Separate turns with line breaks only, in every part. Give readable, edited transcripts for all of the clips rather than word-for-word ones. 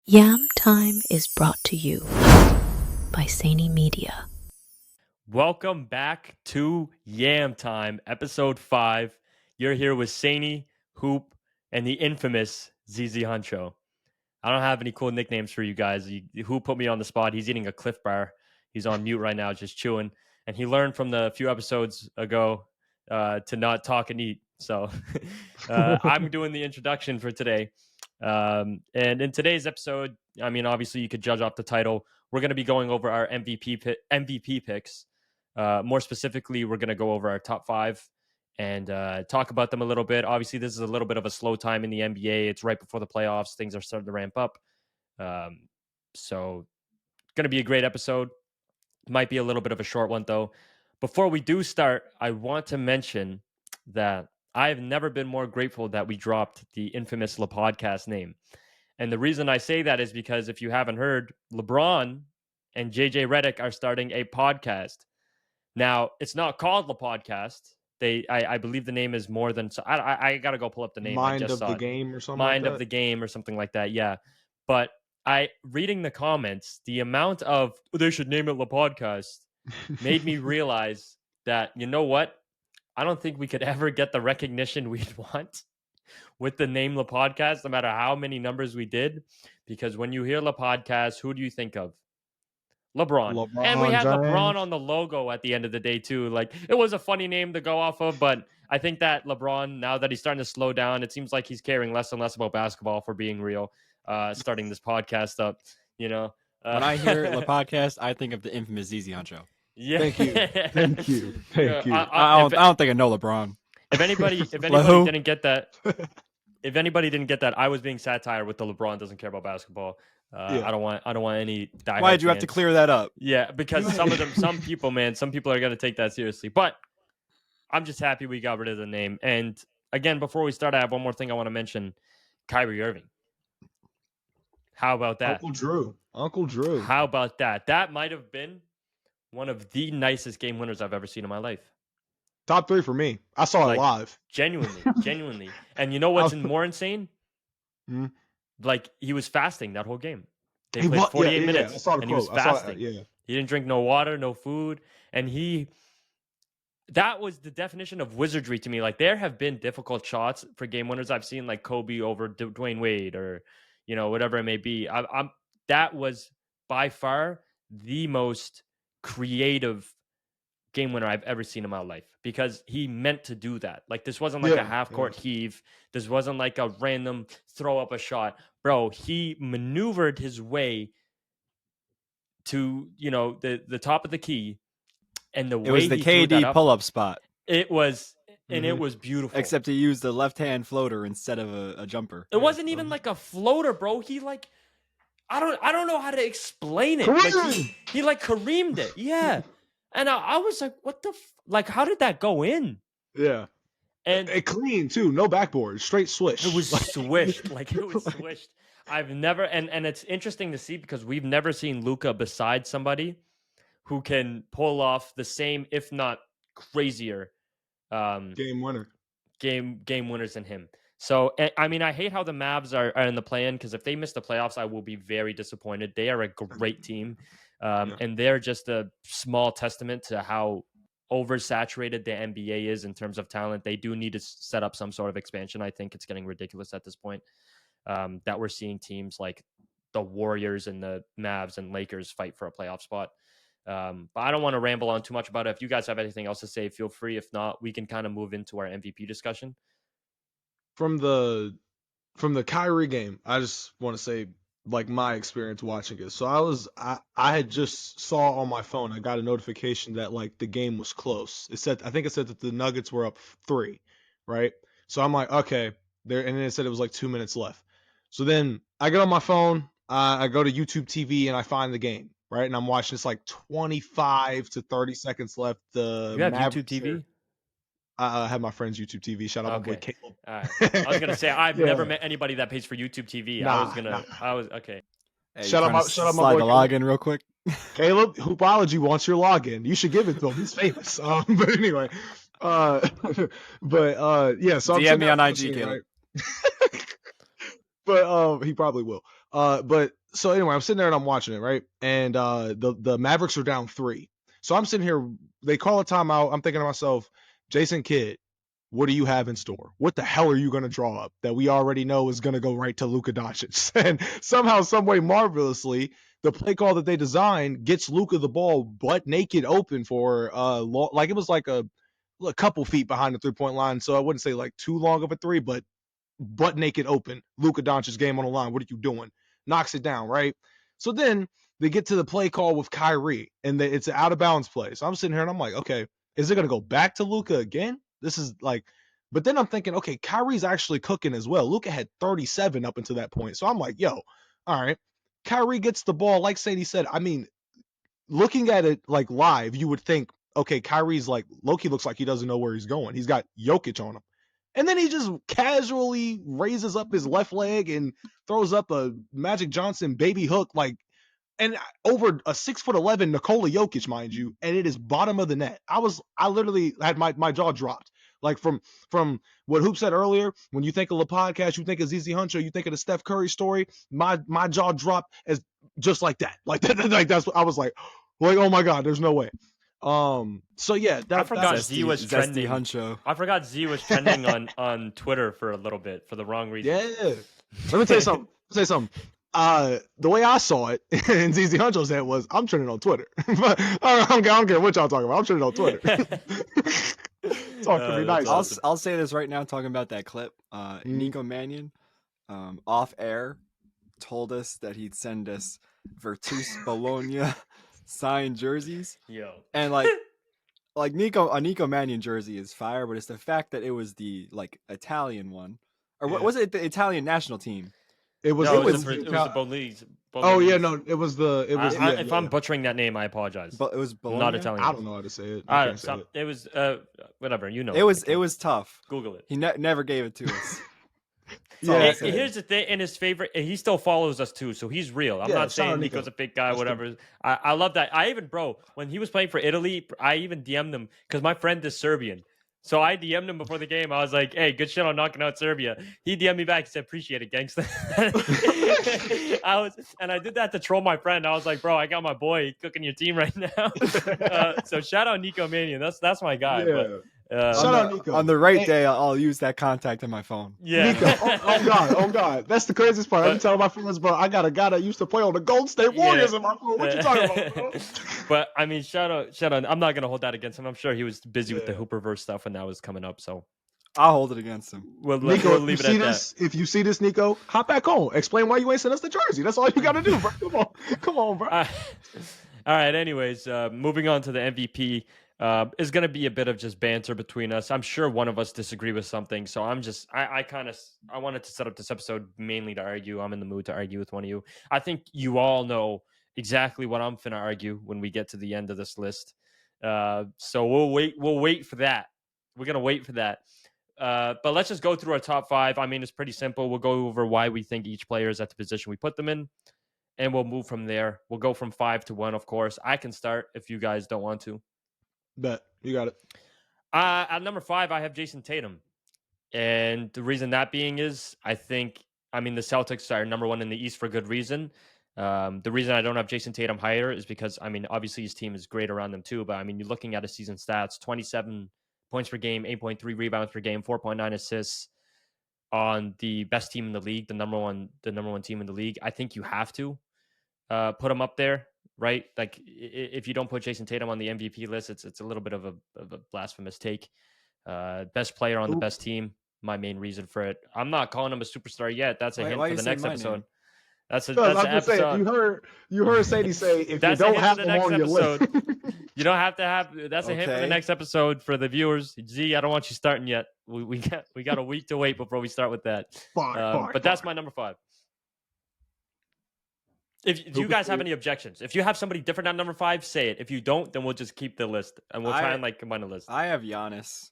YAM Time is brought to you by Sany Media.
Welcome back to YAM Time, episode 5. You're here with Sany, Hoop, and the infamous ZZ Huncho. I don't have any cool nicknames for you guys. Hoop put me on the spot. He's eating a Cliff Bar. He's on mute right now, just chewing. And he learned from the few episodes ago to not talk and eat. So I'm doing the introduction for today. And in today's episode, I mean, obviously you could judge off the title. We're going to be going over our MVP picks. More specifically, we're going to go over our top 5 and talk about them a little bit. Obviously, this is a little bit of a slow time in the NBA. It's right before the playoffs. Things are starting to ramp up. So going to be a great episode. Might be a little bit of a short one, though. Before we do start, I want to mention that I've never been more grateful that we dropped the infamous La Podcast name. And the reason I say that is because if you haven't heard, LeBron and JJ Redick are starting a podcast. Now, it's not called La Podcast. I believe the name is more than. So I got to go pull up the name.
Mind
I just
of
saw
the
it.
Game or something
Mind
like
of
that?
the Game or something like that. Yeah. But reading the comments, the amount of they should name it La Podcast made me realize that, you know what? I don't think we could ever get the recognition we'd want with the name La Podcast, no matter how many numbers we did. Because when you hear La Podcast, who do you think of? LeBron. And we had LeBron
James.
on the logo at the end of the day, too. Like, it was a funny name to go off of, but I think that LeBron, now that he's starting to slow down, it seems like he's caring less and less about basketball, for being real, starting this podcast up, you know.
When I hear La Podcast, I think of the infamous ZZ Huncho.
Yeah.
Thank you.
I don't think I know LeBron.
If anybody
Who?
didn't get that, I was being satire with the LeBron doesn't care about basketball.
Yeah.
I don't want any diehard
Why did you have to
fans.
clear that up?
Yeah, because some people are going to take that seriously. But I'm just happy we got rid of the name. And again, before we start, I have one more thing I want to mention. Kyrie Irving. How about that?
Uncle Drew.
How about that? That might have been one of the nicest game winners I've ever seen in my life.
Top 3 for me. I saw it live.
Genuinely. And you know what's more insane?
Hmm?
Like, he was fasting that whole game. They played 48 minutes,
I saw the
and he was
quote. I saw
fasting.
that, yeah.
He didn't drink no water, no food, and that was the definition of wizardry to me. Like, there have been difficult shots for game winners I've seen, like Kobe over Dwayne Wade, or whatever it may be. That was by far the most creative game winner I've ever seen in my life, because he meant to do that. Like, this wasn't like a half-court heave. This wasn't like a random throw up a shot. Bro, he maneuvered his way to, the top of the key, and the way
It was the
he threw that
KD
up,
pull-up spot.
It was, and it was beautiful.
Except he used the left-hand floater instead of a jumper.
It wasn't even like a floater, bro. He like, I don't know how to explain it.
Kareem!
Like, he like Kareemed it. Yeah. And I was like, what the like, how did that go in?
Yeah.
And
it clean too. No backboard. Straight swish.
it was swished. Like, it was swished. I've never, and it's interesting to see, because we've never seen Luka beside somebody who can pull off the same, if not crazier,
game winner.
Game winners than him. So, I mean, I hate how the Mavs are in the play-in, because if they miss the playoffs, I will be very disappointed. They are a great team, and they're just a small testament to how oversaturated the NBA is in terms of talent. They do need to set up some sort of expansion. I think it's getting ridiculous at this point, that we're seeing teams like the Warriors and the Mavs and Lakers fight for a playoff spot. But I don't want to ramble on too much about it. If you guys have anything else to say, feel free. If not, we can kind of move into our MVP discussion.
From the Kyrie game, I just want to say, like, my experience watching it. So I had just saw on my phone, I got a notification that, like, the game was close. I think it said that the Nuggets were up 3, right? So I'm like, okay, and then it said it was like 2 minutes left. So then I get on my phone, I go to YouTube TV, and I find the game, right? And I'm watching. It's like 25 to 30 seconds left.
You have YouTube TV?
I have my friend's YouTube TV. Shout out my boy Caleb.
All right. I was gonna say, I've never met anybody that pays for YouTube TV.
Nah.
I was okay.
Hey,
Shout out my
slide
boy
the login real quick.
Caleb, Hoopology wants your login. You should give it to him. He's famous. But anyway, yeah. So I'm
DM me on IG,
listening,
Caleb.
right? But he probably will. But so anyway, I'm sitting there and I'm watching it, right? And the Mavericks are down 3. So I'm sitting here. They call a timeout. I'm thinking to myself, Jason Kidd, what do you have in store? What the hell are you going to draw up that we already know is going to go right to Luka Doncic? And somehow, some way, marvelously, the play call that they designed gets Luka the ball butt naked open for like it was like a couple feet behind the 3-point line. So I wouldn't say like too long of a three, but butt naked open. Luka Doncic game on the line. What are you doing? Knocks it down, right? So then they get to the play call with Kyrie, and it's an out of bounds play. So I'm sitting here and I'm like, okay, is it going to go back to Luka again? This is like, but then I'm thinking, okay, Kyrie's actually cooking as well. Luka had 37 up until that point. So I'm like, yo, all right. Kyrie gets the ball, like Sadie said. I mean, looking at it like live, you would think, okay, Kyrie's like, Loki looks like he doesn't know where he's going. He's got Jokic on him. And then he just casually raises up his left leg and throws up a Magic Johnson baby hook, like, and over a 6'11" Nikola Jokic, mind you, and it is bottom of the net. I literally had my jaw dropped. Like from what Hoop said earlier, when you think of the podcast, you think of ZZ Huncho, you think of the Steph Curry story. My jaw dropped as just like that. Like that, like that's what I was like, oh my god, there's no way. So yeah,
I forgot
that's
Z was
Zesty
trending.
Huncho.
I forgot Z was trending on Twitter for a little bit for the wrong reason.
yeah. Let me tell you something. The way I saw it, and ZZ Huncho's head was, I'm trending on Twitter. But I don't care what y'all talking about. I'm trending on Twitter. Talk to me
That's
nice.
awesome.
I'll say this right now, talking about that clip. Nico Mannion, off air, told us that he'd send us Virtus Bologna signed jerseys,
Yo.
and like a Nico Mannion jersey is fire, but it's the fact that it was the like Italian one, or what
Yeah.
was it? The Italian national team.
It was
No,
the
it was the Belize.
Oh yeah, no, it was yeah,
If I'm butchering that name, I apologize.
But it was
I'm
Bologna.
not Italian.
I don't know how to say it. I can't say it.
It was whatever, you know.
It was tough.
Google it.
He never gave it to us.
Yeah,
all I'll
it-
say.
Here's the thing, in his favorite, he still follows us too, so he's real. I'm
Yeah,
not
shout out
saying
Nico.
Nico's a fake guy,
That's
whatever. I love that. When he was playing for Italy, I even DM'd him because my friend is Serbian. So I DM'd him before the game. I was like, hey, good shit on knocking out Serbia. He DM'd me back. He said, appreciate it, gangsta. I did that to troll my friend. I was like, bro, I got my boy cooking your team right now. So shout out Nico Manion. That's my guy.
Yeah.
But,
Shout out Nico.
On the right
Hey.
day, I'll use that contact on my phone.
yeah.
Nico, oh god, that's the craziest part. I'm telling my friends, bro, I got a guy that used to play on the Golden State Warriors in my phone. What you talking about, bro?
But I mean, shout out. I'm not gonna hold that against him. I'm sure he was busy with the
Yeah.
Hooperverse stuff when that was coming up. So
I'll hold it against him.
we'll
Nico,
leave
if
it
you
at
see this, if you see this, Nico, hop back on. Explain why you ain't sent us the jersey. That's all you got to do, bro. Come on, bro.
that. All right. Anyways, moving on to the MVP. Is going to be a bit of just banter between us. I'm sure one of us disagree with something. So I wanted to set up this episode mainly to argue. I'm in the mood to argue with one of you. I think you all know exactly what I'm finna argue when we get to the end of this list. So we'll wait for that. We're going to wait for that. But let's just go through our top 5. I mean, it's pretty simple. We'll go over why we think each player is at the position we put them in. And we'll move from there. We'll go from 5 to 1, of course. I can start if you guys don't want to.
Bet you got it.
At number 5, I have Jason Tatum. And the reason that being is the Celtics are number 1 in the East for good reason. The reason I don't have Jason Tatum higher is because, obviously his team is great around them too. But, you're looking at his season stats, 27 points per game, 8.3 rebounds per game, 4.9 assists on the best team in the league, the number one team in the league. I think you have to put him up there. Right? Like if you don't put Jason Tatum on the MVP list, it's a little bit of a blasphemous take. Best player on the best team. My main reason for it. I'm not calling him a superstar yet. That's a hint for the next episode.
Name?
That's an episode. Saying, you heard Sadie say if you don't have him on your list,
you don't have to have. That's a hint for the next episode for the viewers. Z, I don't want you starting yet. We got a week to wait before we start with that. But that's my number 5. Do you guys have any objections? If you have somebody different at number 5, say it. If you don't, then we'll just keep the list and we'll try and combine the list.
I have Giannis.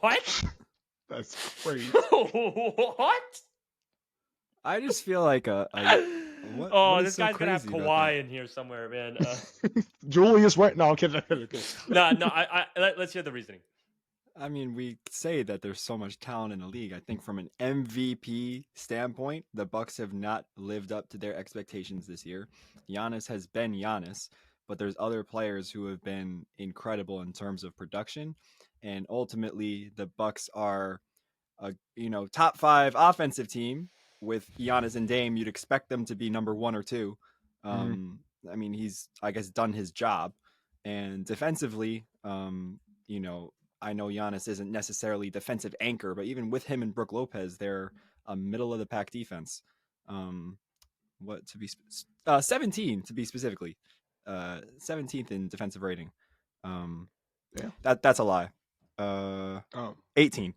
What?
That's crazy.
What?
I just feel like what
this guy's gonna have Kawhi in here somewhere, man.
Julius, right? No, I'm kidding.
No. Let's hear the reasoning.
I mean, we say that there's so much talent in the league. I think from an MVP standpoint, the Bucks have not lived up to their expectations this year. Giannis has been Giannis, but there's other players who have been incredible in terms of production, and ultimately the Bucks are a top 5 offensive team with Giannis and Dame. You'd expect them to be number 1 or 2. I mean, he's, I guess, done his job, and defensively, you know, I know Giannis isn't necessarily defensive anchor, but even with him and Brook Lopez, they're a middle of the pack defense. What to be 17 to be specifically, 17th in defensive rating.
Yeah.
That's a lie. 18.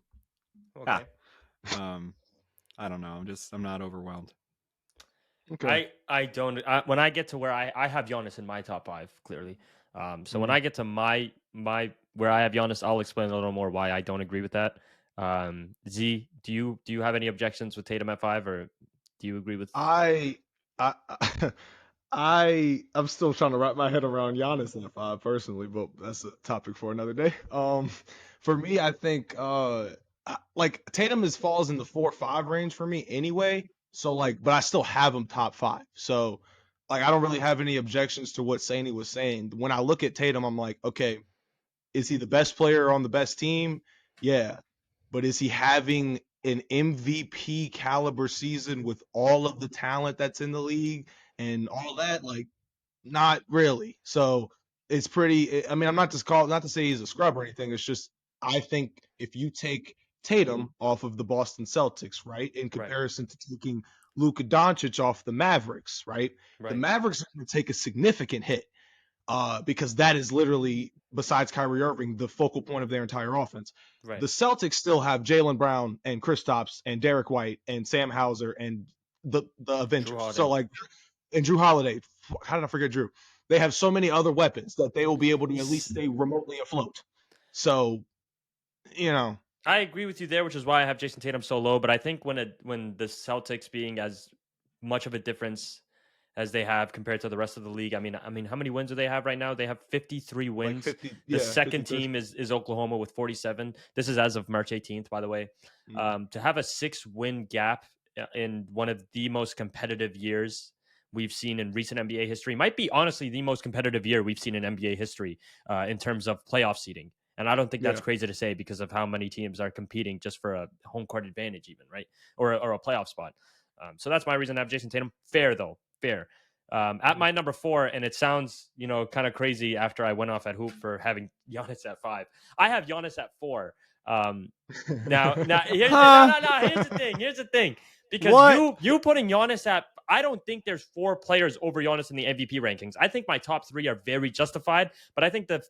Okay.
I don't know. I'm not overwhelmed.
Okay.
I don't. When I get to where I have Giannis in my top 5, clearly. So when I get to my where I have Giannis, I'll explain a little more why I don't agree with that. Z, do you have any objections with Tatum at 5, or do you agree with?
I I'm still trying to wrap my head around Giannis in a 5 personally, but that's a topic for another day. For me, I think like Tatum falls in the 4-5 range for me anyway. So like, but I still have him top 5. So like, I don't really have any objections to what Saney was saying. When I look at Tatum, I'm like, okay, is he the best player on the best team? Yeah. But is he having an MVP caliber season with all of the talent that's in the league and all that? Like, not really. So it's pretty. I mean, I'm not not to say he's a scrub or anything. It's just I think if you take Tatum off of the Boston Celtics, right, in
Right.
comparison to taking Luka Doncic off the Mavericks, right, the
Right.
Mavericks are going to take a significant hit because that is literally, besides Kyrie Irving, the focal point of their entire offense.
Right.
The Celtics still have Jaylen Brown and Kristaps and Derek White and Sam Hauser and the Avengers. So like, and Drew Holiday. How did I forget Drew? They have so many other weapons that they will be able to at least stay remotely afloat. So, you know,
I agree with you there, which is why I have Jason Tatum so low. But I think when the Celtics being as much of a difference as they have compared to the rest of the league, I mean, how many wins do they have right now? They have 53
like
wins.
50,
The
yeah,
second
50,
team is Oklahoma with 47. This is as of March 18th, by the way. To have a 6-win gap in one of the most competitive years we've seen in recent NBA history might be honestly the most competitive year we've seen in NBA history in terms of playoff seeding. And I don't think that's
Yeah.
crazy to say because of how many teams are competing just for a home court advantage, even, right? Or a playoff spot. So that's my reason to have Jason Tatum. Fair, though. Fair. At my number 4, and it sounds, kind of crazy after I went off at Hoop for having Giannis at 5. I have Giannis at 4. Now here's the thing. Here's the thing. Because
What?
you putting Giannis at, I don't think there's 4 players over Giannis in the MVP rankings. I think my top 3 are very justified, but I think that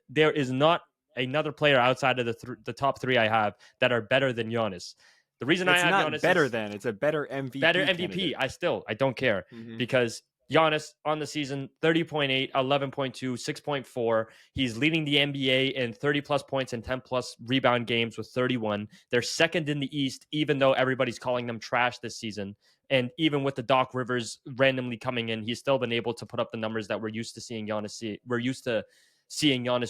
there is not another player outside of the top 3 I have that are better than Giannis. The reason I
It's
have
not
Giannis
better
is
than. It's a better MVP.
better MVP.
Candidate.
I don't care
Mhm.
because Giannis on the season 30.8, 11.2, 6.4. He's leading the NBA in 30 plus points and 10 plus rebound games with 31. They're second in the East, even though everybody's calling them trash this season. And even with the Doc Rivers randomly coming in, he's still been able to put up the numbers that we're used to seeing Giannis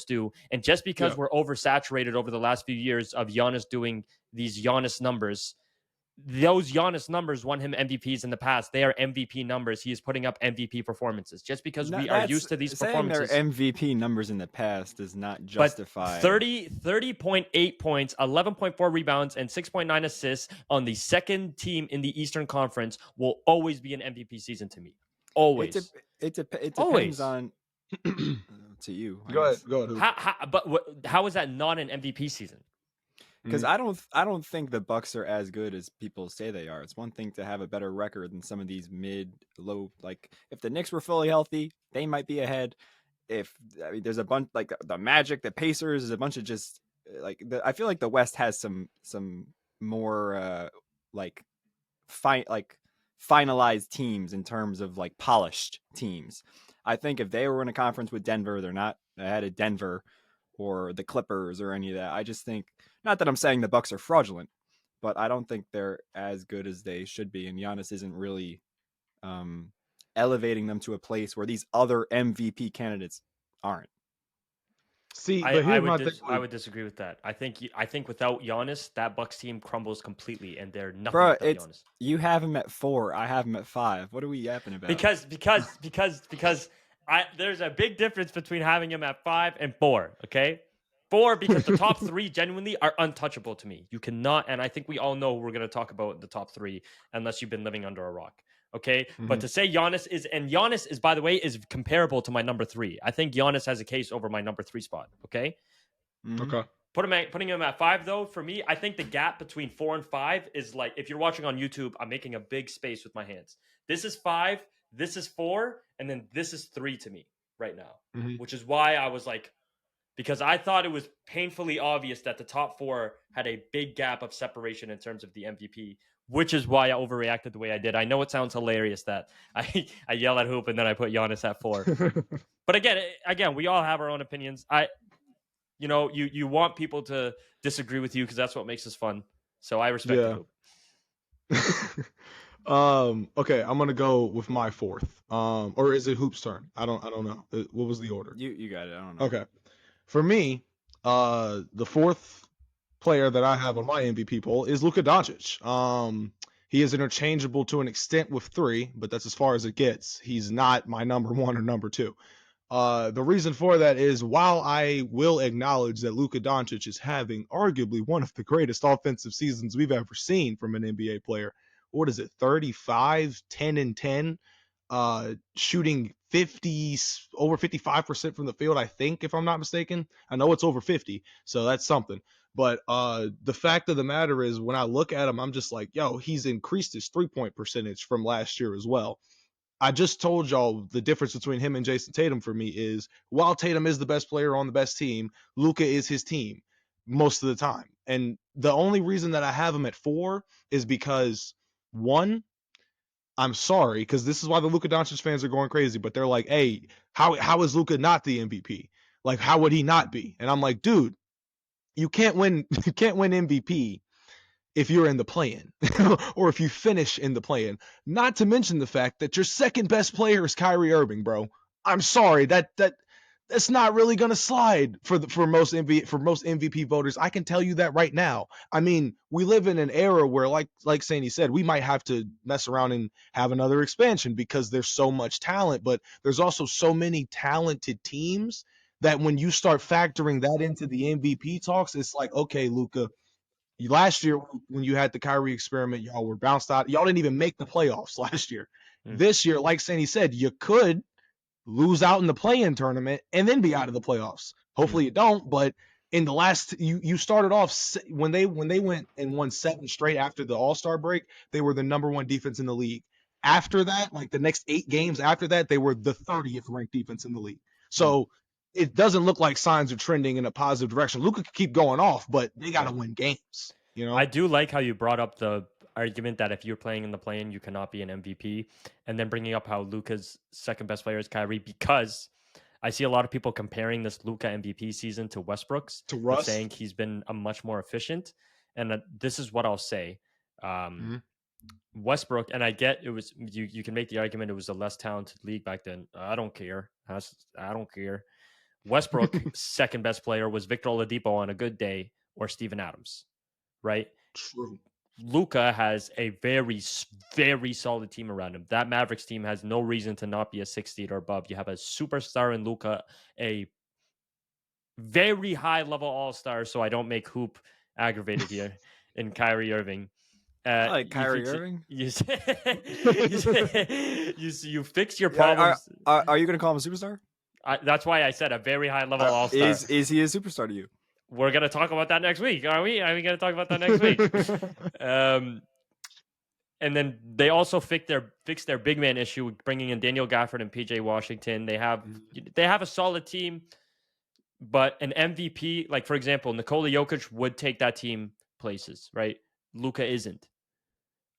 do. And just because we're oversaturated over the last few years of Giannis doing these Giannis numbers, those Giannis numbers won him MVPs in the past. They are MVP numbers. He is putting up MVP performances. Just because we are used to these
saying
performances.
their MVP numbers in the past does not
But
justify
30.8 points, 11.4 rebounds, and 6.9 assists on the second team in the Eastern Conference will always be an MVP season to me. Always.
It depends
Always.
on to you.
Go ahead.
How is that not an MVP season?
Because I don't think the Bucks are as good as people say they are. It's one thing to have a better record than some of these low. Like if the Knicks were fully healthy, they might be ahead. There's a bunch like the Magic, the Pacers, there's a bunch of just I feel like the West has some more finalized teams in terms of like polished teams. I think if they were in a conference with Denver, they're not ahead of Denver or the Clippers or any of that. I just think, not that I'm saying the Bucks are fraudulent, but I don't think they're as good as they should be. And Giannis isn't really elevating them to a place where these other MVP candidates aren't.
See, but here's my thing.
I would disagree with that. I think without Giannis, that Bucks team crumbles completely, and they're nothing
Bro,
without
it's
Giannis.
you have him at 4. I have him at 5. What are we yapping about?
Because there's a big difference between having him at 5 and 4. Okay, 4 because the top 3 genuinely are untouchable to me. You cannot, and I think we all know we're going to talk about the top 3 unless you've been living under a rock. Okay, but to say Giannis is, by the way, is comparable to my number 3. I think Giannis has a case over my number 3 spot. Okay.
Okay.
Putting him at 5 though, for me, I think the gap between 4 and 5 is like, if you're watching on YouTube, I'm making a big space with my hands. This is 5, this is 4, and then this is 3 to me right now, which is why I was like, because I thought it was painfully obvious that the top 4 had a big gap of separation in terms of the MVP, which is why I overreacted the way I did. I know it sounds hilarious that I yell at Hoop and then I put Giannis at 4. But again, we all have our own opinions. You want people to disagree with you because that's what makes us fun. So I respect the Hoop.
Okay, I'm gonna go with my 4th. Or is it Hoop's turn? I don't know. What was the order?
You got it. I don't know.
Okay. For me, the 4th player that I have on my MVP poll is Luka Doncic. He is interchangeable to an extent with 3, but that's as far as it gets. He's not my number 1 or number 2. The reason for that is, while I will acknowledge that Luka Doncic is having arguably one of the greatest offensive seasons we've ever seen from an NBA player. What is it? 35, 10 and 10, shooting over 55% from the field, I think, if I'm not mistaken. I know it's over 50, so that's something. But the fact of the matter is, when I look at him, I'm just like, yo, he's increased his 3-point percentage from last year as well. I just told y'all the difference between him and Jason Tatum for me is, while Tatum is the best player on the best team, Luka is his team most of the time. And the only reason that I have him at 4 is because, one, I'm sorry, because this is why the Luka Doncic fans are going crazy, but they're like, hey, how is Luka not the MVP? Like, how would he not be? And I'm like, dude, you can't win MVP if you're in the play-in or if you finish in the play-in. Not to mention the fact that your second best player is Kyrie Irving, bro. I'm sorry, that's not really gonna slide for most MVP voters. I can tell you that right now. I mean, we live in an era where, like Sandy said, we might have to mess around and have another expansion because there's so much talent, but there's also so many talented teams that when you start factoring that into the MVP talks, it's like, okay, Luka, last year when you had the Kyrie experiment, y'all were bounced out. Y'all didn't even make the playoffs last year. This year, like Sandy said, you could lose out in the play-in tournament and then be out of the playoffs. Hopefully you don't, but in the last, you started off when they went and won 7 straight after the All-Star break, they were the number 1 defense in the league. After that, like the next 8 games after that, they were the 30th ranked defense in the league. So it doesn't look like signs are trending in a positive direction. Luka could keep going off, but they got to win games. You know,
I do like how you brought up the argument that if you're playing in the play-in, you cannot be an MVP, and then bringing up how Luka's second best player is Kyrie, because I see a lot of people comparing this Luka MVP season to Westbrook's,
to Russ,
saying he's been a much more efficient. And this is what I'll say. Westbrook, and I get it was you can make the argument it was a less talented league back then. I don't care. I don't care. Westbrook, second best player, was Victor Oladipo on a good day or Steven Adams, right?
True.
Luka has a very, very solid team around him. That Mavericks team has no reason to not be a 6 seed or above. You have a superstar in Luka, a very high level all-star, so I don't make Hoop aggravated here, in Kyrie Irving.
I like Kyrie Irving.
You fix your problems.
Are you going to call him a superstar?
That's why I said a very high level all-star.
Is he a superstar to you?
We're going to talk about that next week, are we? Are we going to talk about that next week? And then they also fixed their big man issue with bringing in Daniel Gafford and PJ Washington. They have a solid team, but an MVP, like for example, Nikola Jokic would take that team places, right? Luka isn't.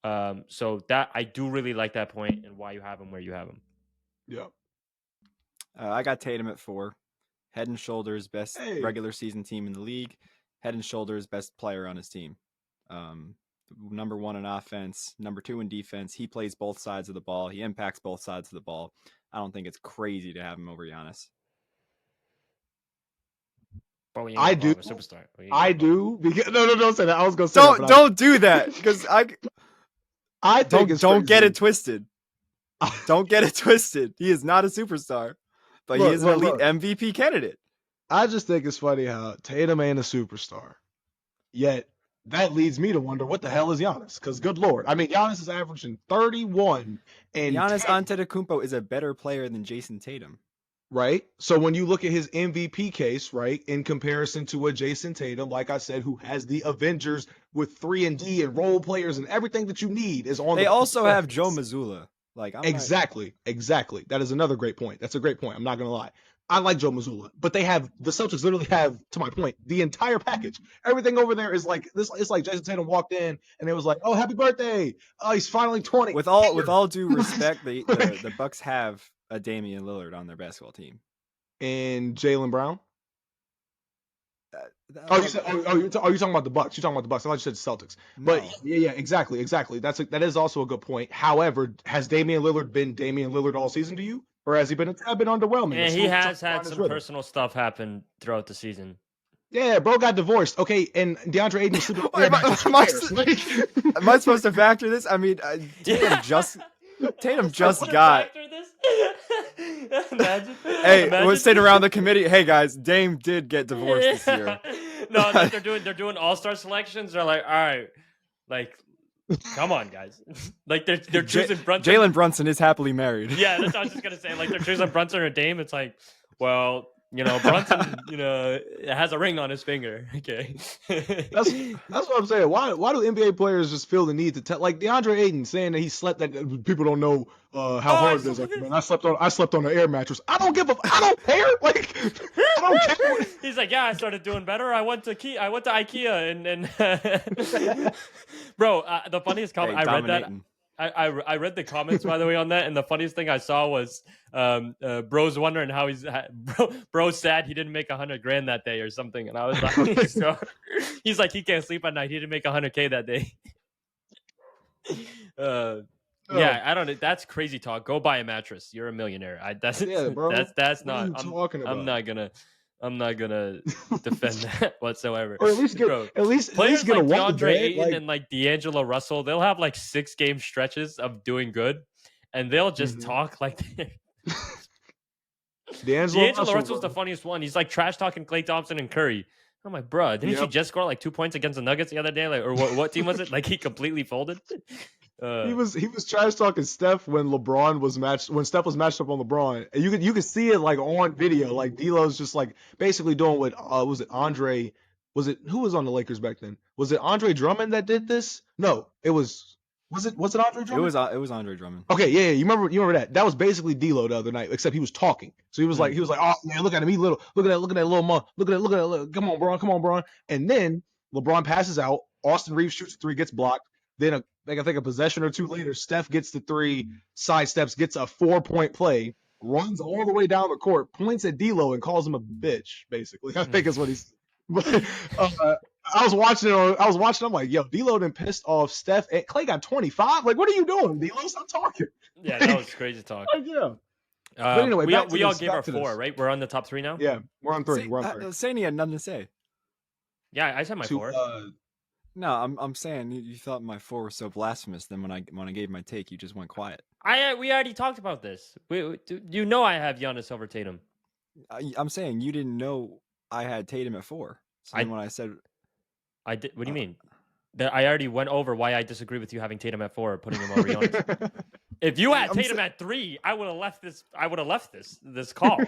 So that I do really like that point and why you have him where you have him.
Yeah.
I got Tatum at 4. Head and shoulders best regular season team in the league. Head and shoulders best player on his team. Number 1 in offense, number 2 in defense. He plays both sides of the ball. He impacts both sides of the ball. I don't think it's crazy to have him over Giannis.
Bro, you
I
ain't
do.
a superstar.
I do. Because, no, don't say that. I was gonna say that, but
Don't do that because
I think it's
don't get
crazy.
it twisted. Don't get it twisted. He is not a superstar, but he is an elite
look.
MVP candidate.
I just think it's funny how Tatum ain't a superstar. Yet that leads me to wonder what the hell is Giannis? Because good lord, I mean Giannis is averaging 31 and
Giannis
10,
Antetokounmpo is a better player than Jason Tatum.
right? So when you look at his MVP case, right, in comparison to a Jason Tatum, like I said, who has the Avengers with 3-and-D and role players and everything that you need is on
They
the
also have Joe
Celtics.
Mazzulla. Like
Exactly. That is another great point. That's a great point. I'm not gonna lie. I like Joe Mazzulla, but the Celtics literally have, to my point, the entire package. Everything over there is like this. It's like Jason Tatum walked in and it was like, "Oh, happy birthday! Oh, he's finally 20."
with all due respect, the Bucks have a Damian Lillard on their basketball team.
And Jaylen Brown.
Oh,
You said, you're talking about the Bucks. You're talking about the Bucks. I thought you said Celtics. But
no.
yeah, exactly. That is also a good point. However, has Damian Lillard been Damian Lillard all season to you, or has he been underwhelming?
And he has had some personal stuff happen throughout the season.
Yeah, bro got divorced. Okay, and DeAndre Ayton was sleeping.
Am I supposed to factor this? I mean, Tatum just got.
Imagine.
We're sitting around the committee. Hey guys, Dame did get divorced this year.
No, like they're doing all-star selections. They're like, all right, like, come on, guys. Like they're choosing Brunson.
Jalen Brunson is happily married.
Yeah, that's what I was just gonna say. Like they're choosing Brunson or Dame. It's like, well, Brunson, has a ring on his finger. Okay.
That's what I'm saying. Why do NBA players just feel the need to tell, like DeAndre Ayton saying that he slept, that people don't know how hard it is. Like, man, I slept on an air mattress. I don't care. Like, I don't care.
He's like, yeah, I started doing better. I went to IKEA and bro, the funniest comment, I read that. I read the comments, by the way, on that, and the funniest thing I saw was bro's wondering how bro's sad he didn't make $100,000 that day or something, and I was like, so, he's like, he can't sleep at night, he didn't make $100K that day. Yeah, I don't know. That's crazy talk. Go buy a mattress. You're a millionaire.
Bro.
That's
what
not.
are you talking about?
I'm not gonna defend that whatsoever.
Or at least get
players
get
like
a
DeAndre Ayton and like D'Angelo Russell. They'll have like 6-game stretches of doing good, and they'll just talk like. D'Angelo Russell's the funniest one. He's like trash talking Klay Thompson and Curry. I'm like, bro, didn't you just score like 2 points against the Nuggets the other day? Like, or what team was it? Like, he completely folded.
He was trash talking Steph when Steph was matched up on LeBron, and you could see it like on video. Like D'Lo's just like basically doing what was it Andre? Who was on the Lakers back then? Was it Andre Drummond that did this? No, it was it Andre Drummond?
It was Andre Drummond.
Okay, yeah, you remember that? That was basically D'Lo the other night, except he was talking. So he was like, oh man, look at him, he little, look at that little month, look at that, come on, Bron. And then LeBron passes out, Austin Reeves shoots a 3, gets blocked. Then I think a possession or two later, Steph gets the 3, sidesteps, gets a 4-point play, runs all the way down the court, points at D'Lo and calls him a bitch. Basically, I think is what he's. But I was watching. I'm like, yo, D'Lo done pissed off Steph. And Klay got 25. Like, what are you doing, D'Lo? Stop talking.
Yeah, that was crazy talk.
Like, yeah.
But anyway, we all gave our 4, right? We're on the top 3 now.
Yeah, we're on 3.
Sandy had nothing to say.
Yeah, I said my 4.
No, I'm saying you thought my 4 was so blasphemous. Then when I gave my take, you just went quiet.
We already talked about this. I have Giannis over Tatum.
I'm saying you didn't know I had Tatum at 4. So when I said
I did, what do you mean? I already went over why I disagree with you having Tatum at 4, putting him over Giannis. If you had Tatum at 3, I would have left this call.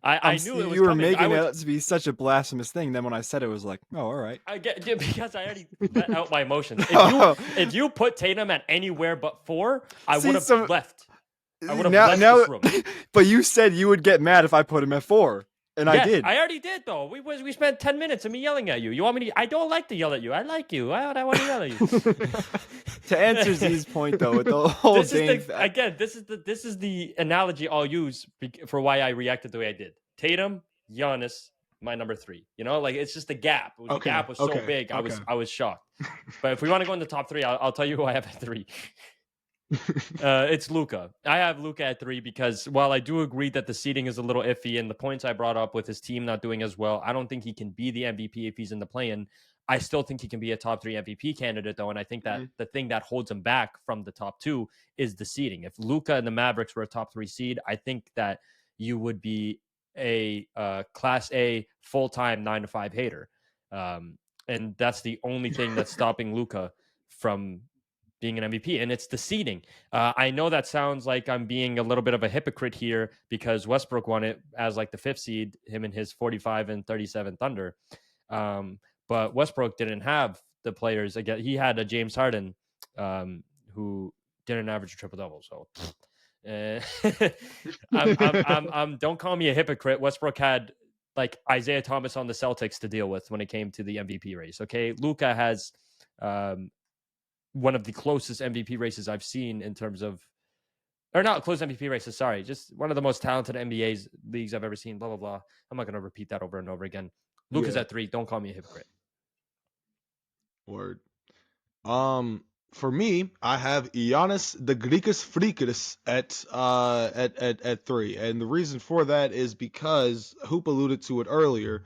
I knew it was
you were
coming.
making it to be such a blasphemous thing. Then when I said it, was like, oh, all right.
I get because I already let out my emotions. If you put Tatum at anywhere but 4, I would have left. I would have left this room.
But you said you would get mad if I put him at 4, and
yes,
I did.
I already did though. We spent 10 minutes of me yelling at you. You want me to? I don't like to yell at you. I like you. Why would I want to yell at you?
To answer Z's point though, with the whole Dame
this is the analogy I'll use for why I reacted the way I did. Tatum, Giannis, my number 3. Like it's just the gap. The gap was so big. I was shocked. But if we want to go in the top 3, I'll tell you who I have at 3. It's Luca. I have Luca at 3 because while I do agree that the seeding is a little iffy and the points I brought up with his team not doing as well, I don't think he can be the MVP if he's in the play-in. I still think he can be a top 3 MVP candidate though, and I think that the thing that holds him back from the top 2 is the seeding. If Luca and the Mavericks were a top 3 seed, I think that you would be a Class A full-time 9 to 5 hater, and that's the only thing that's stopping Luca from being an MVP, and it's the seeding. I know that sounds like I'm being a little bit of a hypocrite here because Westbrook won it as like the 5th seed, him and his 45 and 37 Thunder. But Westbrook didn't have the players. Again, he had a James Harden who didn't average a triple double. So don't call me a hypocrite. Westbrook had like Isaiah Thomas on the Celtics to deal with when it came to the MVP race. Okay, Luka has one of the closest MVP races I've seen in terms of, or not close MVP races, sorry, just one of the most talented NBA leagues I've ever seen, blah, blah, blah. I'm not going to repeat that over and over again. Luka's at 3. Don't call me a hypocrite.
Word. For me, I have Giannis the Greekus Freakus at 3. And the reason for that is because Hoop alluded to it earlier.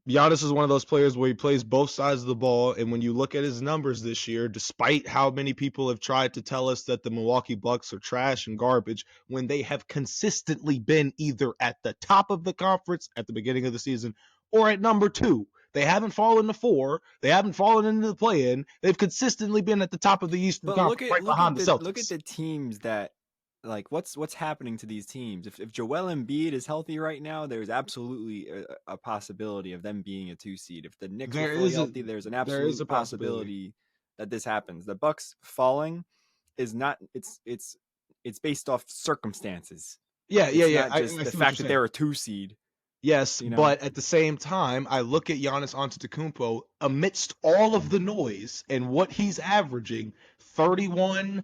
Giannis is one of those players where he plays both sides of the ball, and when you look at his numbers this year, despite how many people have tried to tell us that the Milwaukee Bucks are trash and garbage, when they have consistently been either at the top of the conference at the beginning of the season or at number 2. They haven't fallen to 4. They haven't fallen into the play-in. They've consistently been at the top of the Eastern
But
Conference, right behind the Celtics.
Look at the teams that, like, what's happening to these teams. If Joel Embiid is healthy right now, there's absolutely a possibility of them being a 2 seed. If the Knicks are fully healthy, there's an absolute possibility that this happens. The Bucks falling is not, it's based off circumstances.
Yeah.
Not
I
just the
see what
fact
you're
that they're a 2 seed.
Yes,
You know?
but at the same time, I look at Giannis Antetokounmpo amidst all of the noise and what he's averaging, 31,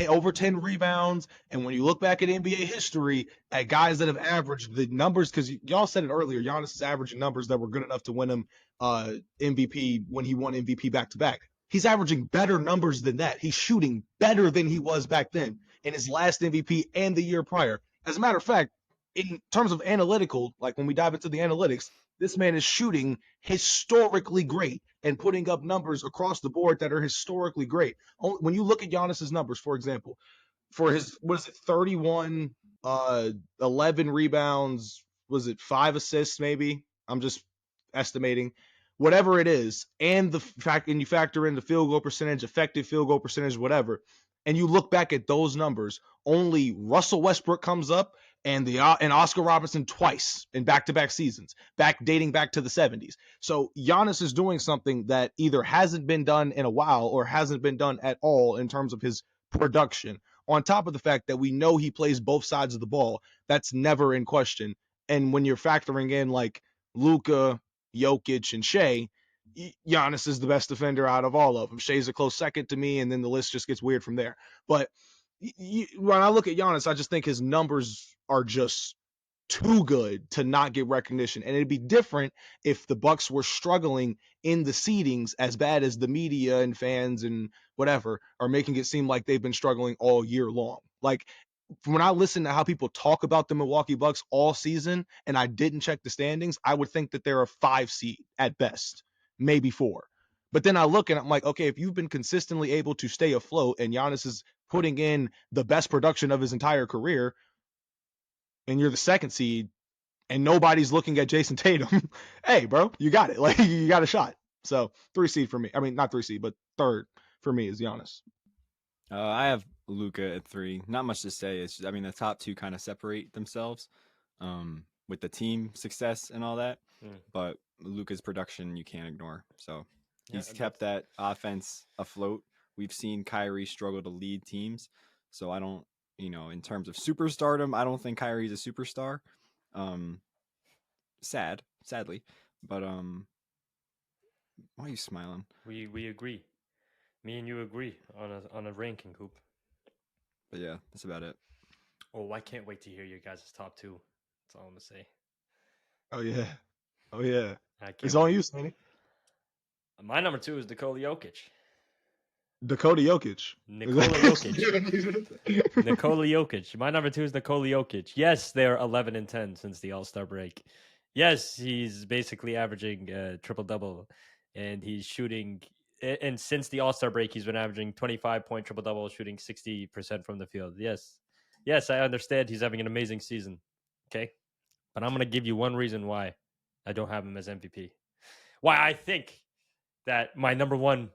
over 10 rebounds, and when you look back at NBA history at guys that have averaged the numbers, because y'all said it earlier, Giannis is averaging numbers that were good enough to win him MVP when he won MVP back-to-back. He's averaging better numbers than that. He's shooting better than he was back then in his last MVP and the year prior. As a matter of fact, in terms of analytical, like when we dive into the analytics, this man is shooting historically great and putting up numbers across the board that are historically great. When you look at Giannis's numbers, for example, for his, what is it, 31, 11 rebounds, was it 5 assists maybe? I'm just estimating. Whatever it is, and the fact, and you factor in the field goal percentage, effective field goal percentage, whatever, and you look back at those numbers, only Russell Westbrook comes up and Oscar Robertson twice in back-to-back seasons, dating back to the 70s. So Giannis is doing something that either hasn't been done in a while or hasn't been done at all in terms of his production. On top of the fact that we know he plays both sides of the ball, that's never in question. And when you're factoring in like Luka, Jokic, and Shea, Giannis is the best defender out of all of them. Shea's a close second to me, and then the list just gets weird from there. But when I look at Giannis, I just think his numbers are just too good to not get recognition. And it'd be different if the Bucks were struggling in the seedings as bad as the media and fans and whatever are making it seem like they've been struggling all year long. Like when I listen to how people talk about the Milwaukee Bucks all season and I didn't check the standings, I would think that they're a 5 seed at best, maybe 4. But then I look and I'm like, okay, if you've been consistently able to stay afloat and Giannis is putting in the best production of his entire career, and you're the 2nd seed, and nobody's looking at Jason Tatum, hey, bro, you got it. Like, you got a shot. So 3 seed for me. I mean, not 3 seed, but 3rd for me is Giannis.
I have Luca at 3. Not much to say. It's just, I mean, the top 2 kind of separate themselves with the team success and all that. But Luca's production you can't ignore. So he's kept that offense afloat. We've seen Kyrie struggle to lead teams. So I don't, in terms of superstardom, I don't think Kyrie's a superstar. Sadly. But why are you smiling?
We agree. Me and you agree on a ranking, Coop.
But yeah, that's about it.
Oh, I can't wait to hear your guys' top 2. That's all I'm gonna say.
Oh yeah.
I can't
It's on
wait.
you, Smitty.
My number 2 is Nikola Jokic.
Dakota Jokic.
Nikola Jokic. Nikola Jokic. My number 2 is Nikola Jokic. Yes, they're 11-10 since the All-Star break. Yes, he's basically averaging triple-double, and he's shooting. And since the All-Star break, he's been averaging 25-point triple-double, shooting 60% from the field. Yes, I understand he's having an amazing season. Okay, but I'm going to give you one reason why I don't have him as MVP. Why I think that my number 1,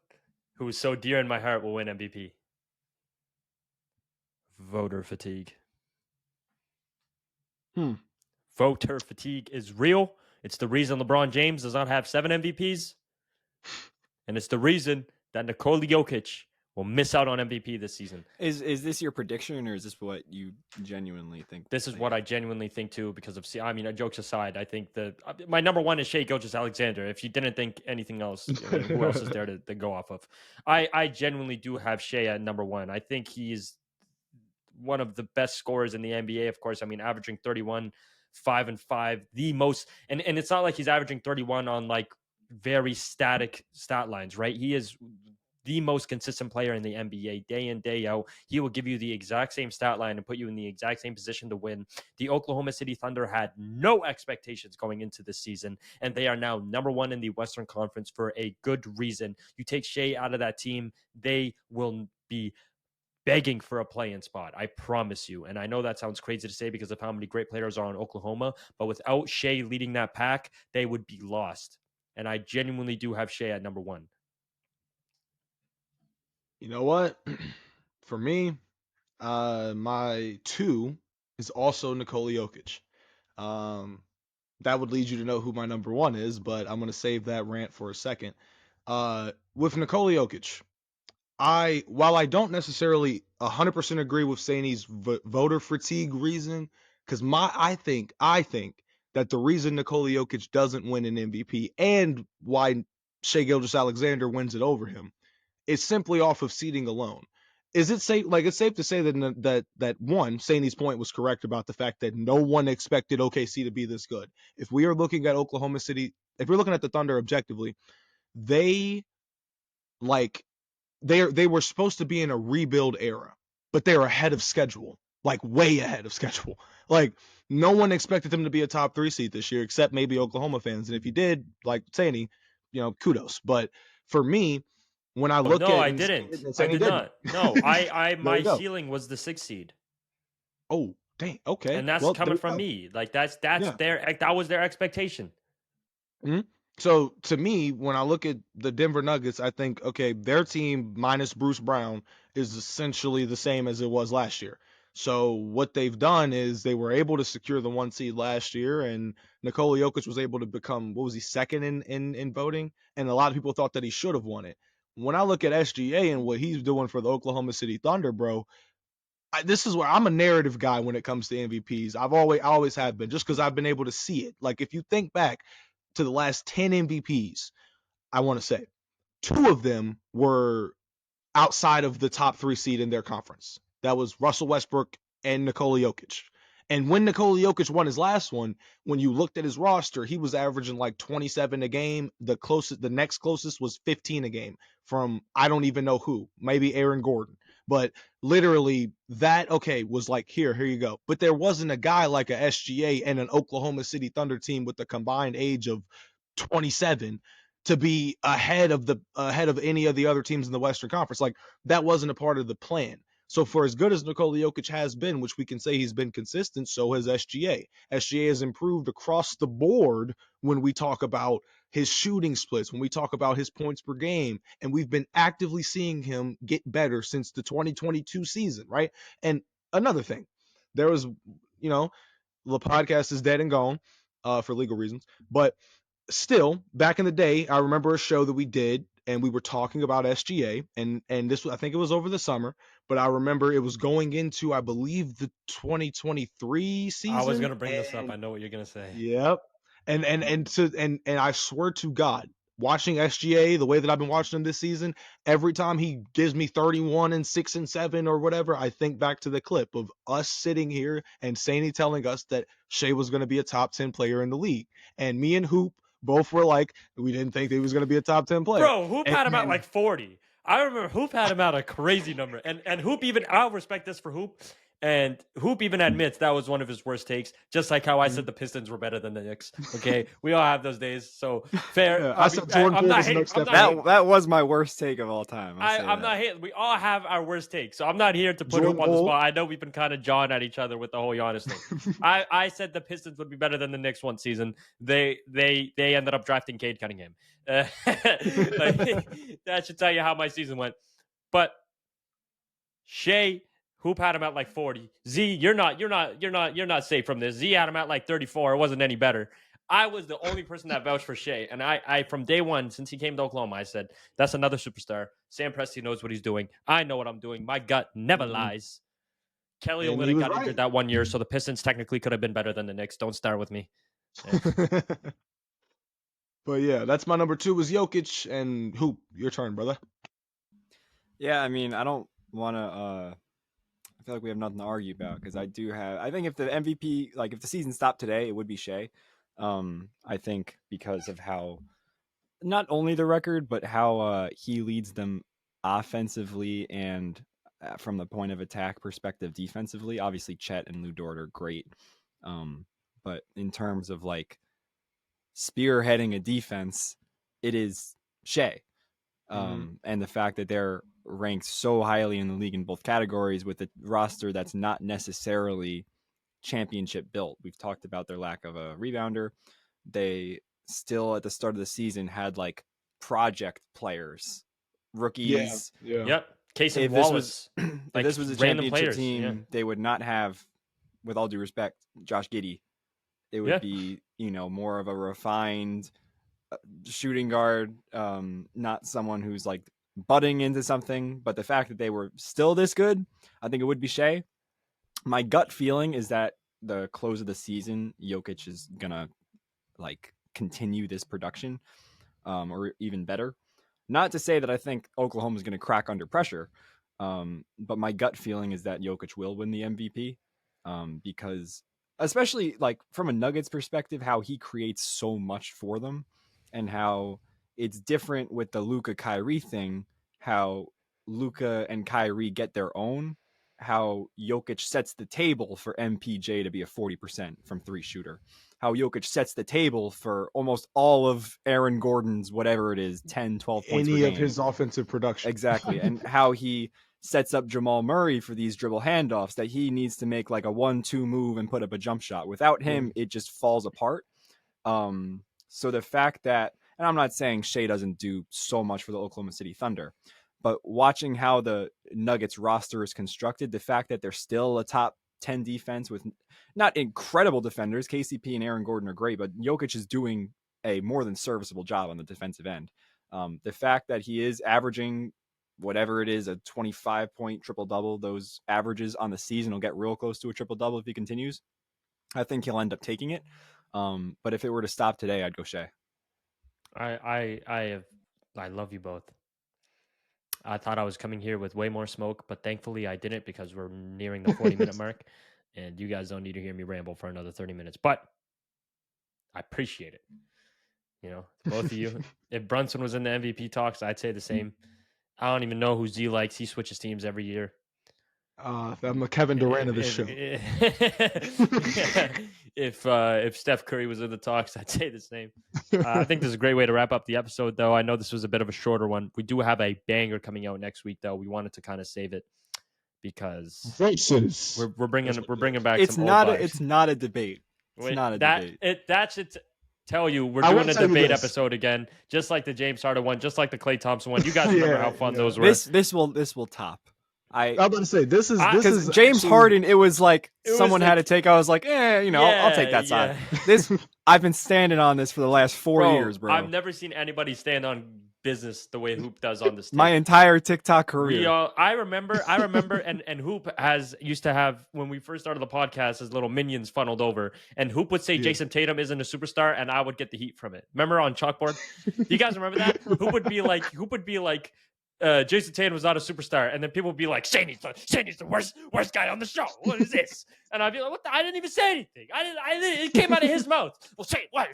who is so dear in my heart, will win MVP. Voter fatigue. Voter fatigue is real. It's the reason LeBron James does not have 7 MVPs. And it's the reason that Nikola Jokic will miss out on MVP this season.
Is this your prediction, or is this what you genuinely think?
This is what I genuinely think too, because of jokes aside, I think my number 1 is Shai Gilgeous-Alexander. If you didn't think anything else, who else is there to go off of? I genuinely do have Shai at number 1. I think he's one of the best scorers in the NBA. Of course, averaging 31, 5-5, the most, and it's not like he's averaging 31 on like very static stat lines, right? He is the most consistent player in the NBA day in, day out. He will give you the exact same stat line and put you in the exact same position to win. The Oklahoma City Thunder had no expectations going into this season, and they are now number 1 in the Western Conference for a good reason. You take Shai out of that team, they will be begging for a play-in spot. I promise you. And I know that sounds crazy to say because of how many great players are in Oklahoma, but without Shai leading that pack, they would be lost. And I genuinely do have Shai at number 1.
You know what? For me, my 2 is also Nikola Jokic. That would lead you to know who my number 1 is, but I'm going to save that rant for a second. With Nikola Jokic, while I don't necessarily 100% agree with Saini's voter fatigue reason, because I think that the reason Nikola Jokic doesn't win an MVP and why Shai Gilgeous-Alexander wins it over him is simply off of seeding alone. Is it safe? Like, it's safe to say that one, Saini's point was correct about the fact that no one expected OKC to be this good. If we are looking at Oklahoma City, if we're looking at the Thunder objectively, they were supposed to be in a rebuild era, but they're ahead of schedule, like way ahead of schedule. Like, no one expected them to be a top 3 seed this year, except maybe Oklahoma fans. And if you did, like Saini, kudos. But for me, when I look
no,
at,
I didn't.
Saini
I did
didn't.
not. No, my ceiling was the 6th seed.
Oh, dang. Okay,
and that's coming from me. Like that was their expectation.
Mm-hmm. So to me, when I look at the Denver Nuggets, I think, okay, their team minus Bruce Brown is essentially the same as it was last year. So what they've done is they were able to secure the 1 seed last year, and Nikola Jokic was able to become, what was he, second in voting? And a lot of people thought that he should have won it. When I look at SGA and what he's doing for the Oklahoma City Thunder, bro, this is where I'm a narrative guy when it comes to MVPs. I always have been, just because I've been able to see it. Like, if you think back to the last 10 MVPs, I want to say 2 of them were outside of the top 3 seed in their conference. That was Russell Westbrook and Nikola Jokic. And when Nikola Jokic won his last one, when you looked at his roster, he was averaging like 27 a game. The next closest was 15 a game from I don't even know who, maybe Aaron Gordon. But literally that, was like, here you go. But there wasn't a guy like a SGA and an Oklahoma City Thunder team with the combined age of 27 to be ahead of any of the other teams in the Western Conference. Like, that wasn't a part of the plan. So for as good as Nikola Jokic has been, which we can say he's been consistent, so has SGA. SGA has improved across the board when we talk about his shooting splits, when we talk about his points per game, and we've been actively seeing him get better since the 2022 season, right? And another thing, there was, the podcast is dead and gone for legal reasons, but still, back in the day, I remember a show that we did, and we were talking about SGA, and this, I think it was over the summer, but I remember it was going into, I believe, the 2023 season.
I was going to bring this up. I know what you're going to say.
Yep. And I swear to God, watching SGA the way that I've been watching him this season, every time he gives me 31 and 6 and 7 or whatever, I think back to the clip of us sitting here and Saini telling us that Shai was going to be a top 10 player in the league. And me and Hoop both were like, we didn't think that he was going to be a top 10 player.
Bro, Hoop had him at like 40. I remember Hoop had him out a crazy number, and Hoop even I'll respect this for Hoop, and Hoop even admits that was one of his worst takes. Just like how I said the Pistons were better than the Knicks. Okay, we all have those days, so fair.
Yeah, I said Jordan
I'm
Poole
not
was the
hating.
next
I'm
step
not
up.
hating.
That was my worst take of all time.
I'm not hating. We all have our worst take, so I'm not here to put
Jordan
Hoop on the
Poole.
spot. I know we've been kind of jawing at each other with the whole Giannis thing. I said the Pistons would be better than the Knicks one season. They ended up drafting Cade Cunningham. That should tell you how my season went. But Shea, Hoop had him at like 40. Z, you're not safe from this. Z had him at like 34. It wasn't any better. I was the only person that vouched for Shea. And I from day one, since he came to Oklahoma, I said, that's another superstar. Sam Presti knows what he's doing. I know what I'm doing. My gut never lies. Kelly
And he
Olynyk
was
got
right.
injured that 1 year, so the Pistons technically could have been better than the Knicks. Don't start with me.
But yeah, that's my number 2 was Jokic and Hoop. Your turn, brother.
Yeah, I mean, I don't want to. I feel like we have nothing to argue about because I do have. I think if the MVP, like if the season stopped today, it would be Shea. I think because of how not only the record, but how he leads them offensively and from the point of attack perspective defensively. Obviously, Chet and Lou Dort are great, but in terms of like spearheading a defense, it is Shea. And the fact that they're ranked so highly in the league in both categories with a roster that's not necessarily championship built. We've talked about their lack of a rebounder. They still at the start of the season had like project players, rookies.
Yeah.
Yep. Case
If
and
this
Wallace.
was
like,
if this was a
random
championship
players,
team,
yeah.
they would not have, with all due respect, Josh Giddey. It would
Yeah.
be, more of a refined shooting guard, not someone who's like butting into something. But the fact that they were still this good, I think it would be Shea. My gut feeling is that the close of the season, Jokic is gonna like continue this production, or even better. Not to say that I think Oklahoma is going to crack under pressure, but my gut feeling is that Jokic will win the MVP, because especially like from a Nuggets perspective, how he creates so much for them, and how it's different with the Luka Kyrie thing, how Luka and Kyrie get their own, how Jokic sets the table for MPJ to be a 40% from 3 shooter, how Jokic sets the table for almost all of Aaron Gordon's, whatever it is, 10, 12 points per
Any
game.
of his offensive production.
Exactly. And how he sets up Jamal Murray for these dribble handoffs that he needs to make like a 1-2 move and put up a jump shot. Without him, it just falls apart. So the fact that, and I'm not saying Shea doesn't do so much for the Oklahoma City Thunder, but watching how the Nuggets roster is constructed, the fact that they're still a top 10 defense with not incredible defenders, KCP and Aaron Gordon are great, but Jokic is doing a more than serviceable job on the defensive end. The fact that he is averaging whatever it is, a 25-point triple-double, those averages on the season will get real close to a triple-double if he continues. I think he'll end up taking it. But if it were to stop today, I'd go Shea.
I love you both. I thought I was coming here with way more smoke, but thankfully I didn't because we're nearing the 40-minute mark, and you guys don't need to hear me ramble for another 30 minutes. But I appreciate it. Both of you. If Brunson was in the MVP talks, I'd say the same. I don't even know who Z likes. He switches teams every year.
I'm the Kevin Durant of this show.
If Steph Curry was in the talks, I'd say the same. I think this is a great way to wrap up the episode, though. I know this was a bit of a shorter one. We do have a banger coming out next week, though. We wanted to kind of save it because we're bringing back.
It's
some
not.
old vibes.
It's not a debate. It's not a debate.
That should tell you we're
I
doing
will
a
tell you
debate
this.
episode again, just like the James Harden one, just like the Klay Thompson one. You guys remember how fun those were?
This will top.
I'm about to say this is
James
actually,
Harden. It was like
was
someone
like-
had to take. I was like, I'll take that side. This I've been standing on this for the last 4 years, bro.
I've never seen anybody stand on business the way Hoop does on this.
My entire TikTok career.
I remember, and Hoop used to have, when we first started the podcast, his little minions funneled over, and Hoop would say Jason Tatum isn't a superstar, and I would get the heat from it. Remember on chalkboard? Do you guys remember that? Hoop would be like, Jason Tatum was not a superstar, and then people would be like, Shane's the worst guy on the show. What is this? And I'd be like, what? I didn't even say anything. It came out of his mouth. Well, Shane, what?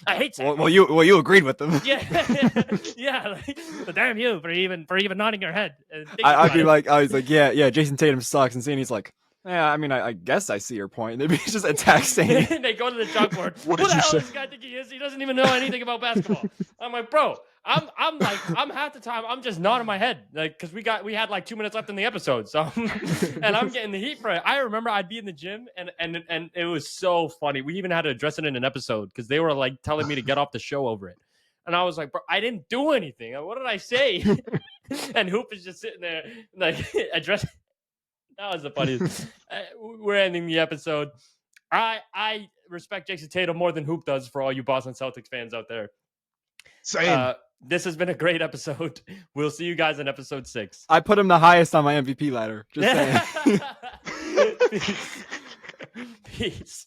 I hate Shane.
Well, you agreed with them.
Yeah. Like, but damn you for even nodding your head.
I was like, yeah, Jason Tatum sucks, and Sandy's like, yeah, I mean, I guess I see your point. Maybe he just attacks Sandy.
They go to the chalkboard.
What
Who
did
the
you
hell
say?
does this guy think he is? He doesn't even know anything about basketball. I'm like, bro, I'm half the time I'm just nodding my head, like, because we had like 2 minutes left in the episode, so and I'm getting the heat for it. I remember I'd be in the gym and it was so funny. We even had to address it in an episode because they were like telling me to get off the show over it, and I was like, bro, I didn't do anything. What did I say? And Hoop is just sitting there like addressing. That was the funniest. We're ending the episode. I respect Jason Tatum more than Hoop does, for all you Boston Celtics fans out there.
Same.
This has been a great episode. We'll see you guys in episode 6.
I put him the highest on my MVP ladder. Just saying.
Peace.